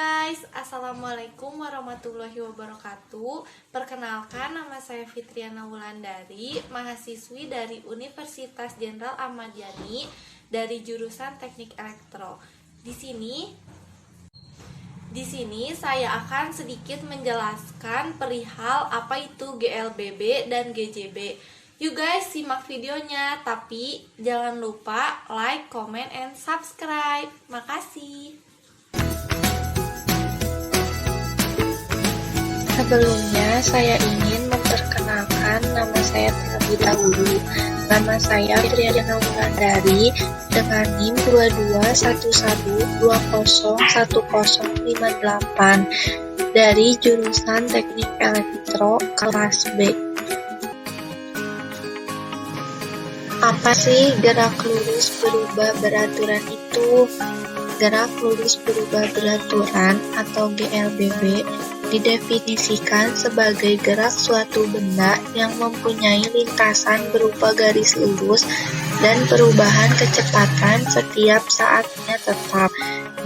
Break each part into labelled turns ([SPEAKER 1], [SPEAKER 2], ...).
[SPEAKER 1] guys, Assalamualaikum warahmatullahi wabarakatuh. Perkenalkan, nama saya Fitriana Wulandari, mahasiswi dari Universitas Jenderal Ahmad Yani dari jurusan Teknik Elektro. Di sini saya akan sedikit menjelaskan perihal apa itu GLBB dan GJB. You guys simak videonya, tapi jangan lupa like, comment, and subscribe. Makasih.
[SPEAKER 2] Sebelumnya, saya ingin memperkenalkan nama saya terlebih dahulu. Nama saya Fitriana Wulandari dengan NIM 2211201058 dari jurusan Teknik Elektro kelas B. Apa sih gerak lurus berubah beraturan itu? Gerak lurus berubah beraturan atau GLBB didefinisikan sebagai gerak suatu benda yang mempunyai lintasan berupa garis lurus dan perubahan kecepatan setiap saatnya tetap.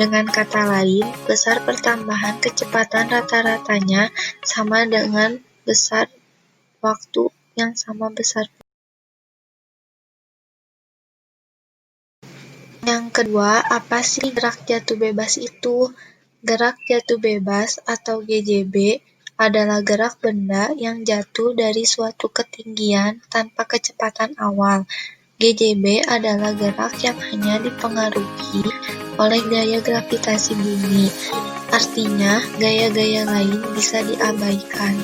[SPEAKER 2] Dengan kata lain, besar pertambahan kecepatan rata-ratanya sama dengan besar waktu yang sama besar. Yang kedua, apa sih gerak jatuh bebas itu? Gerak jatuh bebas atau GJB adalah gerak benda yang jatuh dari suatu ketinggian tanpa kecepatan awal. GJB adalah gerak yang hanya dipengaruhi oleh gaya gravitasi bumi. Artinya, gaya-gaya lain bisa diabaikan.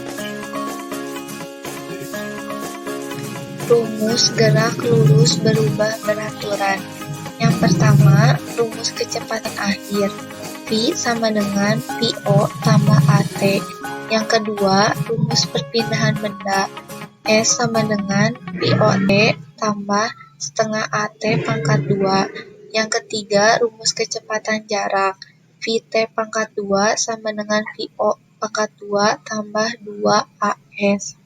[SPEAKER 2] Rumus gerak lurus berubah beraturan. Yang pertama, rumus kecepatan akhir. V sama dengan VO tambah AT. Yang kedua, rumus perpindahan benda. S sama dengan VOT tambah setengah AT pangkat 2. Yang ketiga, rumus kecepatan jarak. VT pangkat 2 sama dengan VO pangkat 2 tambah 2AS.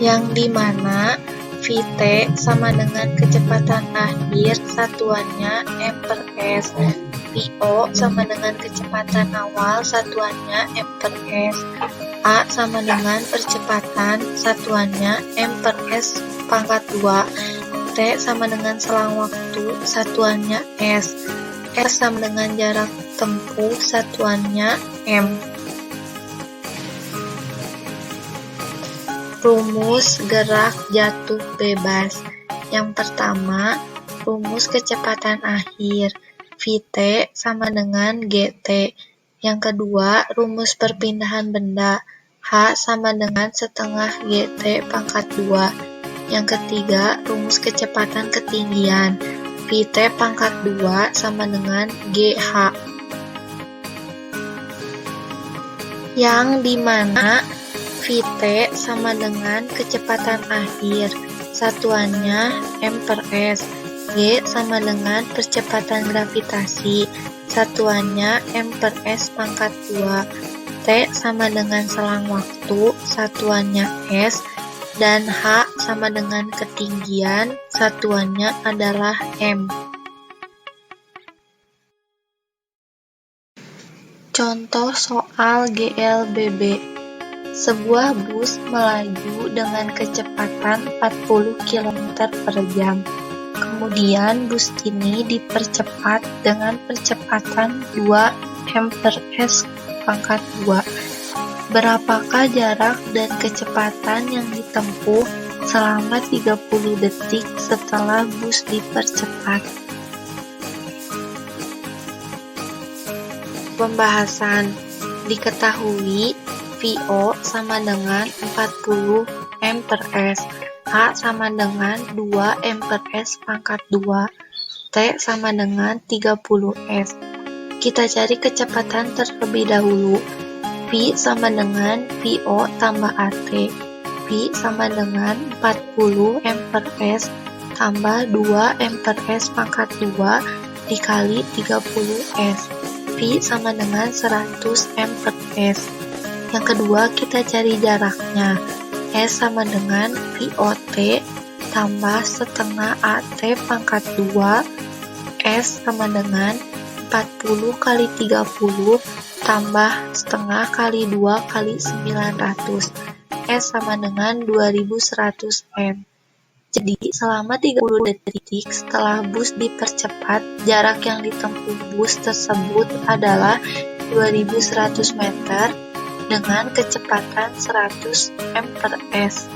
[SPEAKER 2] Yang dimana Vt sama dengan kecepatan akhir satuannya m per s. Vo sama dengan kecepatan awal satuannya m per s. A sama dengan percepatan satuannya m per s pangkat 2. T sama dengan selang waktu satuannya s. S sama dengan jarak tempuh satuannya m. Rumus gerak jatuh bebas. Yang pertama, rumus kecepatan akhir. Vt sama dengan Gt. Yang kedua, rumus perpindahan benda. H sama dengan setengah Gt pangkat 2. Yang ketiga, rumus kecepatan ketinggian. Vt pangkat 2 sama dengan Gh. Yang dimana Vt sama dengan kecepatan akhir, satuannya m per s. G sama dengan percepatan gravitasi, satuannya m per s pangkat 2. T sama dengan selang waktu, satuannya s. Dan H sama dengan ketinggian, satuannya adalah m. Contoh soal GLBB. Sebuah bus melaju dengan kecepatan 40 km per jam. Kemudian bus ini dipercepat dengan percepatan 2 m per s pangkat 2. Berapakah jarak dan kecepatan yang ditempuh selama 30 detik setelah bus dipercepat? Pembahasan. Diketahui VO sama dengan 40 m per s, H sama dengan 2 m per s pangkat 2, T sama dengan 30 s. Kita cari kecepatan terlebih dahulu. V sama dengan VO tambah AT. V sama dengan 40 m per s tambah 2 m per s pangkat 2 dikali 30 s. V sama dengan 100 m per s. Yang kedua, kita cari jaraknya. S sama dengan VOT tambah setengah AT pangkat 2. S sama dengan 40 kali 30 tambah setengah kali 2 kali 900. S sama dengan 2100 M. Jadi, selama 30 detik setelah bus dipercepat, jarak yang ditempuh bus tersebut adalah 2100 meter dengan kecepatan 100 m per s.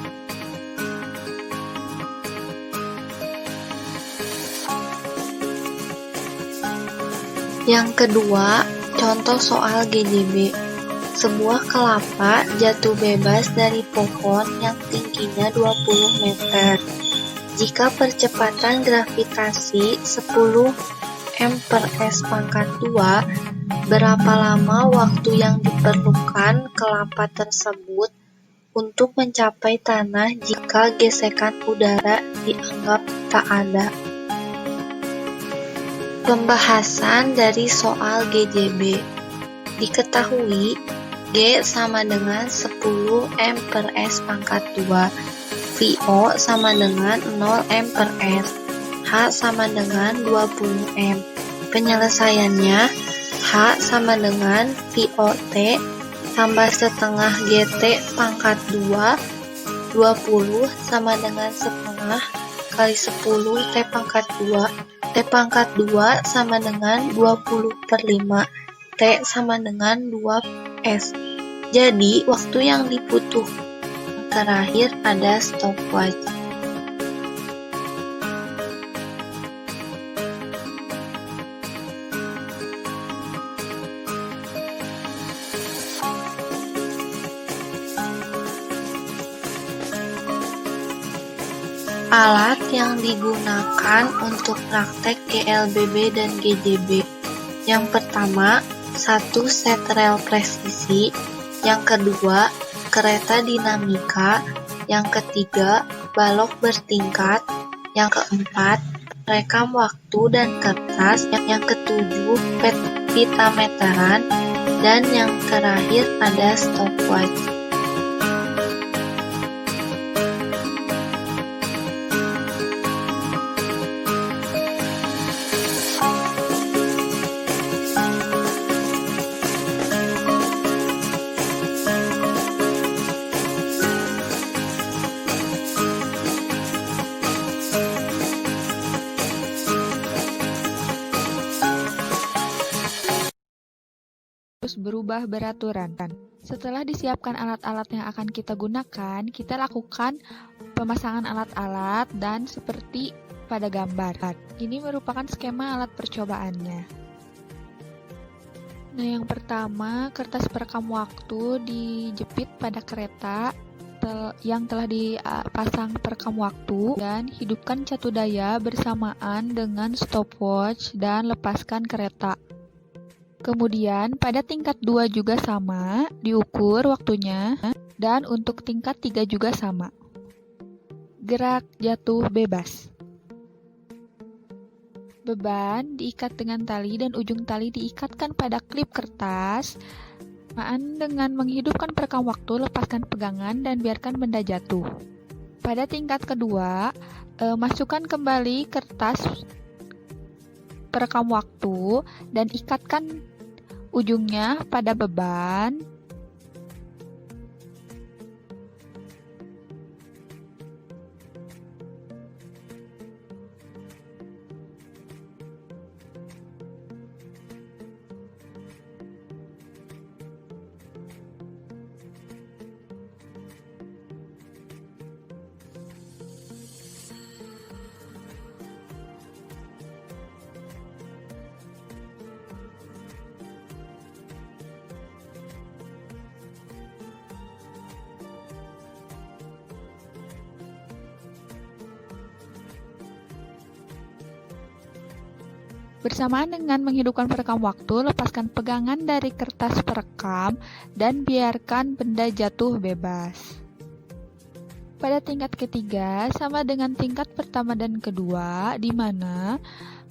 [SPEAKER 2] Yang kedua, contoh soal GJB. Sebuah kelapa jatuh bebas dari pohon yang tingginya 20 meter. Jika percepatan gravitasi 10 m per s pangkat 2, berapa lama waktu yang diperlukan kelapa tersebut untuk mencapai tanah jika gesekan udara dianggap tak ada? Pembahasan dari soal GJB. Diketahui G sama dengan 10 m per s pangkat 2. VO sama dengan 0 m per s. H sama dengan 20 m. Penyelesaiannya, H sama dengan VOT tambah setengah GT pangkat 2, 20 sama dengan setengah kali 10 T pangkat 2. T pangkat 2 sama dengan 20 per 5. T sama dengan 2S. Jadi, waktu yang dibutuhkan terakhir ada stopwatch. Alat yang digunakan untuk praktek GLBB dan GJB. Yang pertama, 1 set rel presisi. Yang kedua, kereta dinamika. Yang ketiga, balok bertingkat. Yang keempat, rekam waktu dan kertas. Yang ketujuh, pita meteran. Dan yang terakhir ada stopwatch.
[SPEAKER 3] Berubah beraturan. Setelah disiapkan alat-alat yang akan kita gunakan, kita lakukan pemasangan alat-alat dan seperti pada gambar. Ini merupakan skema alat percobaannya. Nah, yang pertama, kertas perekam waktu dijepit pada kereta yang telah dipasang perekam waktu dan hidupkan catu daya bersamaan dengan stopwatch dan lepaskan kereta. Kemudian pada tingkat 2 juga sama, diukur waktunya, dan untuk tingkat 3 juga sama. Gerak jatuh bebas. Beban diikat dengan tali dan ujung tali diikatkan pada klip kertas. Dengan menghidupkan perekam waktu, lepaskan pegangan dan biarkan benda jatuh. Pada tingkat kedua, masukkan kembali kertas perekam waktu dan ikatkan ujungnya pada beban. Bersamaan dengan menghidupkan perekam waktu, lepaskan pegangan dari kertas perekam dan biarkan benda jatuh bebas. Pada tingkat ketiga, sama dengan tingkat pertama dan kedua, di mana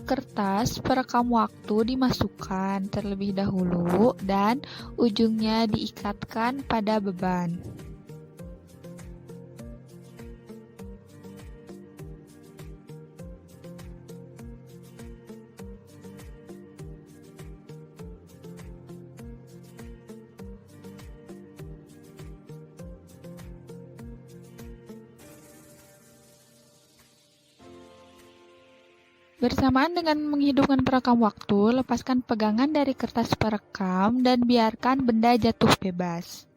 [SPEAKER 3] kertas perekam waktu dimasukkan terlebih dahulu dan ujungnya diikatkan pada beban. Bersamaan dengan menghidupkan perekam waktu, lepaskan pegangan dari kertas perekam dan biarkan benda jatuh bebas.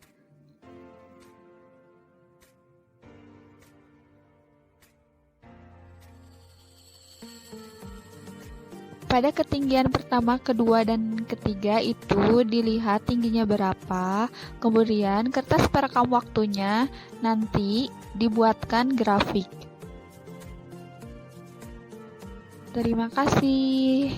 [SPEAKER 3] Pada ketinggian pertama, kedua, dan ketiga itu dilihat tingginya berapa, kemudian kertas perekam waktunya nanti dibuatkan grafik. Terima kasih.